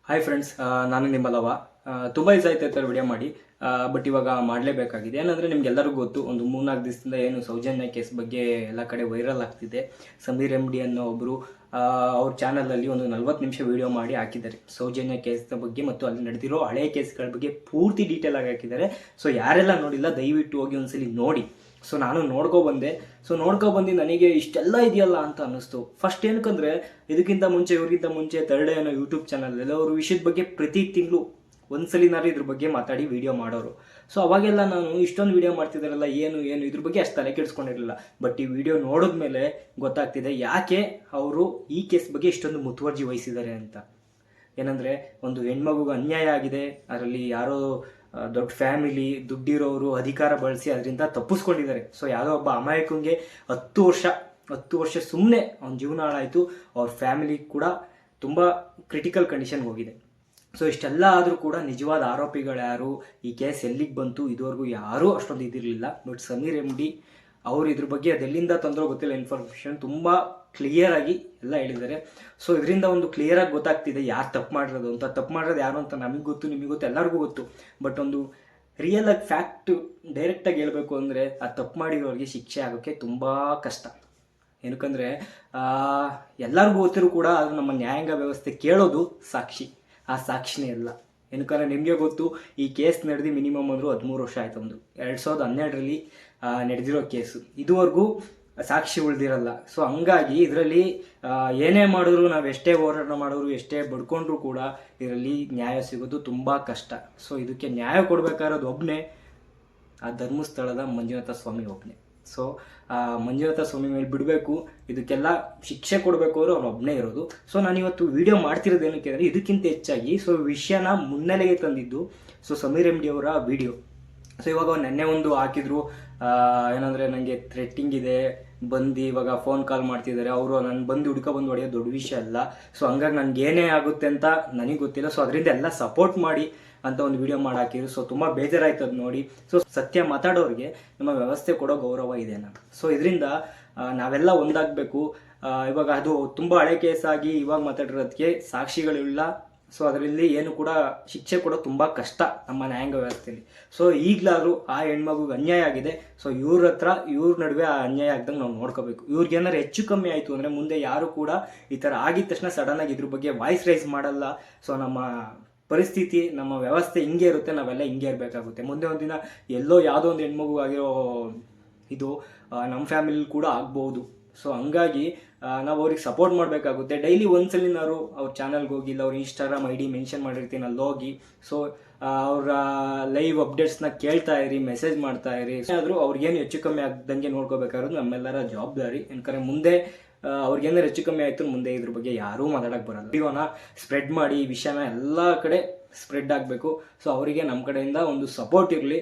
Hi friends, ನಾನು ನಿಮ್ಮ ಲವ. ತುಂಬ ದಿವಸ ಆಯ್ತು ವಿಡಿಯೋ ಮಾಡಿ, ಬಟ್ ಇವಾಗ ಮಾಡಲೇಬೇಕಾಗಿದೆ. ಏನಂದರೆ ನಿಮ್ಗೆಲ್ಲರಿಗೂ ಗೊತ್ತು, ಒಂದು 3-4 ದಿವಸದಿಂದ ಏನು ಸೌಜನ್ಯ ಕೇಸ್ ಬಗ್ಗೆ ಎಲ್ಲ ಕಡೆ ವೈರಲ್ ಆಗ್ತಿದೆ. ಸಮೀರ್ ಎಮ್ ಡಿ ಅನ್ನೋ ಒಬ್ಬರು ಅವ್ರ ಚಾನಲಲ್ಲಿ ಒಂದು 40 ನಿಮಿಷ ವೀಡಿಯೋ ಮಾಡಿ ಹಾಕಿದ್ದಾರೆ ಸೌಜನ್ಯ ಕೇಸ್ನ ಬಗ್ಗೆ ಮತ್ತು ಅಲ್ಲಿ ನಡೆದಿರೋ ಹಳೆಯ ಕೇಸ್ಗಳ ಬಗ್ಗೆ ಪೂರ್ತಿ ಡೀಟೇಲ್ ಆಗಿ ಹಾಕಿದ್ದಾರೆ. ಸೊ ಯಾರೆಲ್ಲ ನೋಡಿಲ್ಲ ದಯವಿಟ್ಟು ಹೋಗಿ ಒಂದ್ಸಲಿ ನೋಡಿ. ಸೊ ನಾನು ನೋಡ್ಕೊಬಂದು ನನಗೆ ಇಷ್ಟೆಲ್ಲ ಇದೆಯಲ್ಲ ಅಂತ ಅನ್ನಿಸ್ತು. ಫಸ್ಟ್ ಏನಕ್ಕಂದರೆ ಇದಕ್ಕಿಂತ ಮುಂಚೆ ಥರ್ಡ್ ಏನೋ ಯೂಟ್ಯೂಬ್ ಚಾನಲ್ ಅವರು ವಿಷಯದ ಬಗ್ಗೆ ಪ್ರತಿ ತಿಂಗಳು ಒಂದ್ಸಲಿನಾರು ಇದ್ರ ಬಗ್ಗೆ ಮಾತಾಡಿ ವಿಡಿಯೋ ಮಾಡೋರು. ಸೊ ಅವಾಗೆಲ್ಲ ನಾನು ಇಷ್ಟೊಂದು ವಿಡಿಯೋ ಮಾಡ್ತಿದ್ದಾರಲ್ಲ ಏನು ಇದ್ರ ಬಗ್ಗೆ ಅಷ್ಟು ತಲೆ ಕೆಡಿಸ್ಕೊಂಡಿರಲಿಲ್ಲ. ಬಟ್ ಈ ವಿಡಿಯೋ ನೋಡಿದ್ಮೇಲೆ ಗೊತ್ತಾಗ್ತಿದೆ ಯಾಕೆ ಅವರು ಈ ಕೇಸ್ ಬಗ್ಗೆ ಇಷ್ಟೊಂದು ಮುತುವರ್ಜಿ ವಹಿಸಿದ್ದಾರೆ ಅಂತ. ಏನಂದರೆ ಒಂದು ಹೆಣ್ಮಗುಗೆ ಅನ್ಯಾಯ ಆಗಿದೆ, ಅದರಲ್ಲಿ ಯಾರೋ ದೊಡ್ಡ ಫ್ಯಾಮಿಲಿ ದುಡ್ಡಿರೋರು ಅಧಿಕಾರ ಬಳಸಿ ಅದರಿಂದ ತಪ್ಪಿಸ್ಕೊಂಡಿದ್ದಾರೆ. ಸೊ ಯಾವುದೋ ಒಬ್ಬ ಅಮಾಯಕಂಗೆ 10 ವರ್ಷ ಸುಮ್ಮನೆ ಅವ್ನ ಜೀವನ ಹಾಳಾಯಿತು. ಅವ್ರ ಫ್ಯಾಮಿಲಿ ಕೂಡ ತುಂಬ ಕ್ರಿಟಿಕಲ್ ಕಂಡೀಷನ್ಗೆ ಹೋಗಿದೆ. ಸೊ ಇಷ್ಟೆಲ್ಲ ಆದರೂ ಕೂಡ ನಿಜವಾದ ಆರೋಪಿಗಳು ಯಾರು, ಈ ಕೇಸ್ ಎಲ್ಲಿಗೆ ಬಂತು, ಇದುವರೆಗೂ ಯಾರೂ ಅಷ್ಟೊಂದು ಇದಿರಲಿಲ್ಲ. ಬಟ್ ಸಮೀರ್ ಎಮ್ ಡಿ ಅವರು ಇದ್ರ ಬಗ್ಗೆ ಅದೆಲ್ಲಿಂದ ತಂದರೂ ಗೊತ್ತಿಲ್ಲ ಇನ್ಫಾರ್ಮೇಷನ್ ತುಂಬ ಕ್ಲಿಯರಾಗಿ ಎಲ್ಲ ಹೇಳಿದ್ದಾರೆ. ಸೊ ಇದರಿಂದ ಒಂದು ಕ್ಲಿಯರಾಗಿ ಗೊತ್ತಾಗ್ತಿದೆ ಯಾರು ತಪ್ಪು ಮಾಡಿರೋದು ಅಂತ. ತಪ್ಪು ಮಾಡಿರೋದು ಯಾರು ಅಂತ ನಮಗೆ ಗೊತ್ತು, ನಿಮಗೆ ಗೊತ್ತು, ಎಲ್ಲರಿಗೂ ಗೊತ್ತು. ಬಟ್ ಒಂದು ರಿಯಲ್ ಆಗಿ ಫ್ಯಾಕ್ಟ್ ಡೈರೆಕ್ಟಾಗಿ ಹೇಳಬೇಕು ಅಂದರೆ ಆ ತಪ್ಪು ಮಾಡಿರೋರಿಗೆ ಶಿಕ್ಷೆ ಆಗೋಕ್ಕೆ ತುಂಬ ಕಷ್ಟ. ಏನಕ್ಕಂದರೆ ಎಲ್ಲರಿಗೂ ಗೊತ್ತಿರೂ ಕೂಡ ಅದು ನಮ್ಮ ನ್ಯಾಯಾಂಗ ವ್ಯವಸ್ಥೆ ಕೇಳೋದು ಸಾಕ್ಷಿ, ಆ ಸಾಕ್ಷಿನೇ ಇಲ್ಲ. ಏನಕ್ಕಂದರೆ ನಿಮಗೆ ಗೊತ್ತು, ಈ ಕೇಸ್ ನಡೆದು ಮಿನಿಮಮ್ ಅಂದರೂ 13 ವರ್ಷ ಆಯಿತು. ಒಂದು 2012ರಲ್ಲಿ ನಡೆದಿರೋ ಕೇಸು, ಇದುವರೆಗೂ ಸಾಕ್ಷಿ ಉಳಿದಿರಲ್ಲ. ಸೊ ಹಂಗಾಗಿ ಇದರಲ್ಲಿ ಏನೇ ಮಾಡಿದ್ರು, ನಾವು ಎಷ್ಟೇ ಹೋರಾಟ ಮಾಡಿದ್ರು, ಎಷ್ಟೇ ಬಡ್ಕೊಂಡ್ರೂ ಕೂಡ ಇದರಲ್ಲಿ ನ್ಯಾಯ ಸಿಗೋದು ತುಂಬ ಕಷ್ಟ. ಸೊ ಇದಕ್ಕೆ ನ್ಯಾಯ ಕೊಡಬೇಕಾಗಿರೋದು ಒಬ್ಬನೇ, ಆ ಧರ್ಮಸ್ಥಳದ ಮಂಜುನಾಥ ಸ್ವಾಮಿ ಒಬ್ಬನೇ. ಸೊ ಮಂಜುನಾಥ ಸ್ವಾಮಿ ಮೇಲೆ ಬಿಡಬೇಕು, ಇದಕ್ಕೆಲ್ಲ ಶಿಕ್ಷೆ ಕೊಡಬೇಕು ಅವರು ಒಬ್ಬನೇ ಇರೋದು. ಸೊ ನಾನಿವತ್ತು ವಿಡಿಯೋ ಮಾಡ್ತಿರೋದು ಏನಕ್ಕೆ ಅಂದರೆ ಇದಕ್ಕಿಂತ ಹೆಚ್ಚಾಗಿ ಸೊ ವಿಷಯನ ಮುನ್ನೆಲೆಗೆ ತಂದಿದ್ದು ಸೊ ಸಮೀರ್ ಎಮ್ ಡಿ ಅವರ ವಿಡಿಯೋ. ಸೊ ಇವಾಗ ನೆನ್ನೆ ಒಂದು ಹಾಕಿದ್ರು, ಏನಂದರೆ ನನಗೆ ಥ್ರೆಟ್ಟಿಂಗ್ ಇದೆ ಬಂದು ಇವಾಗ ಫೋನ್ ಕಾಲ್ ಮಾಡ್ತಿದ್ದಾರೆ ಅವರು, ನಾನು ಬಂದು ಹೊಡೆಯೋದು ದೊಡ್ಡ ವಿಷಯ ಅಲ್ಲ. ಸೊ ಹಂಗಾಗಿ ನನಗೆ ಏನೇ ಆಗುತ್ತೆ ಅಂತ ನನಗೆ ಗೊತ್ತಿಲ್ಲ. ಸೊ ಅದರಿಂದ ಎಲ್ಲ ಸಪೋರ್ಟ್ ಮಾಡಿ ಅಂತ ಒಂದು ವಿಡಿಯೋ ಮಾಡಿ ಹಾಕಿದ್ರು. ಸೊ ತುಂಬ ಬೇಜಾರಾಯ್ತು ಅದು ನೋಡಿ. ಸೊ ಸತ್ಯ ಮಾತಾಡೋರಿಗೆ ನಮ್ಮ ವ್ಯವಸ್ಥೆ ಕೊಡೋ ಗೌರವ ಇದೆ ನಾನು. ಸೊ ಇದರಿಂದ ನಾವೆಲ್ಲ ಒಂದಾಗಬೇಕು. ಇವಾಗ ಅದು ತುಂಬ ಹಳೆ ಕೇಸಾಗಿ ಇವಾಗ ಮಾತಾಡಿರೋದಕ್ಕೆ ಸಾಕ್ಷಿಗಳಿಲ್ಲ. ಸೊ ಅದರಲ್ಲಿ ಏನು ಕೂಡ ಶಿಕ್ಷೆ ಕೊಡೋದು ತುಂಬ ಕಷ್ಟ ನಮ್ಮ ನ್ಯಾಯಾಂಗ ವ್ಯವಸ್ಥೆಯಲ್ಲಿ. ಸೊ ಈಗಲಾದರೂ ಆ ಹೆಣ್ಮಗುಗೆ ಅನ್ಯಾಯ ಆಗಿದೆ. ಸೊ ಇವ್ರ ನಡುವೆ ಆ ಅನ್ಯಾಯ ಆಗ್ದಂಗೆ ನಾವು ನೋಡ್ಕೋಬೇಕು. ಇವ್ರಿಗೇನಾದ್ರು ಹೆಚ್ಚು ಕಮ್ಮಿ ಆಯಿತು ಅಂದರೆ ಮುಂದೆ ಯಾರು ಕೂಡ ಈ ಥರ ಆಗಿದ ತಕ್ಷಣ ಸಡನ್ನಾಗಿ ಇದ್ರ ಬಗ್ಗೆ ವಾಯ್ಸ್ ರೈಸ್ ಮಾಡಲ್ಲ. ಸೊ ನಮ್ಮ ಪರಿಸ್ಥಿತಿ, ನಮ್ಮ ವ್ಯವಸ್ಥೆ ಹಿಂಗೆ ಇರುತ್ತೆ, ನಾವೆಲ್ಲ ಹಿಂಗೆ ಇರಬೇಕಾಗುತ್ತೆ. ಮುಂದೆ ಒಂದಿನ ಎಲ್ಲೋ ಯಾವುದೋ ಒಂದು ಹೆಣ್ಮಗು ಆಗಿರೋ ಇದು ನಮ್ಮ ಫ್ಯಾಮಿಲಿ ಕೂಡ ಆಗ್ಬೋದು. ಸೊ ಹಂಗಾಗಿ ನಾವು ಅವ್ರಿಗೆ ಸಪೋರ್ಟ್ ಮಾಡಬೇಕಾಗುತ್ತೆ. ಡೈಲಿ ಒಂದ್ಸಲಿನಾರು ಅವ್ರ ಚಾನಲ್ಗೆ ಹೋಗಿ, ಇಲ್ಲ ಅವ್ರ ಇನ್ಸ್ಟಾಗ್ರಾಮ್ ID ಮೆನ್ಷನ್ ಮಾಡಿರ್ತೀನಿ, ಅಲ್ಲಿ ಹೋಗಿ ಸೊ ಅವರ ಲೈವ್ ಅಪ್ಡೇಟ್ಸ್ನ ಕೇಳ್ತಾ ಇರಿ, ಮೆಸೇಜ್ ಮಾಡ್ತಾ ಇರಿ. ಆದರೂ ಅವ್ರಿಗೇನು ಹೆಚ್ಚು ಕಮ್ಮಿ ಆಗ್ದಂಗೆ ನೋಡ್ಕೋಬೇಕಾದ್ರು ನಮ್ಮೆಲ್ಲರ ಜವಾಬ್ದಾರಿ. ಯಾಕಂದರೆ ಮುಂದೆ ಅವ್ರಿಗೇನಾದ್ರು ಹೆಚ್ಚು ಕಮ್ಮಿ ಆಯಿತು ಮುಂದೆ ಇದ್ರ ಬಗ್ಗೆ ಯಾರೂ ಮಾತಾಡೋಕ್ಕೆ ಬರಲ್ಲ. ವಿಡಿಯೋನ ಸ್ಪ್ರೆಡ್ ಮಾಡಿ, ಈ ವಿಷಯನ ಎಲ್ಲ ಕಡೆ ಸ್ಪ್ರೆಡ್ ಆಗಬೇಕು. ಸೊ ಅವರಿಗೆ ನಮ್ಮ ಕಡೆಯಿಂದ ಒಂದು ಸಪೋರ್ಟ್ ಇರಲಿ.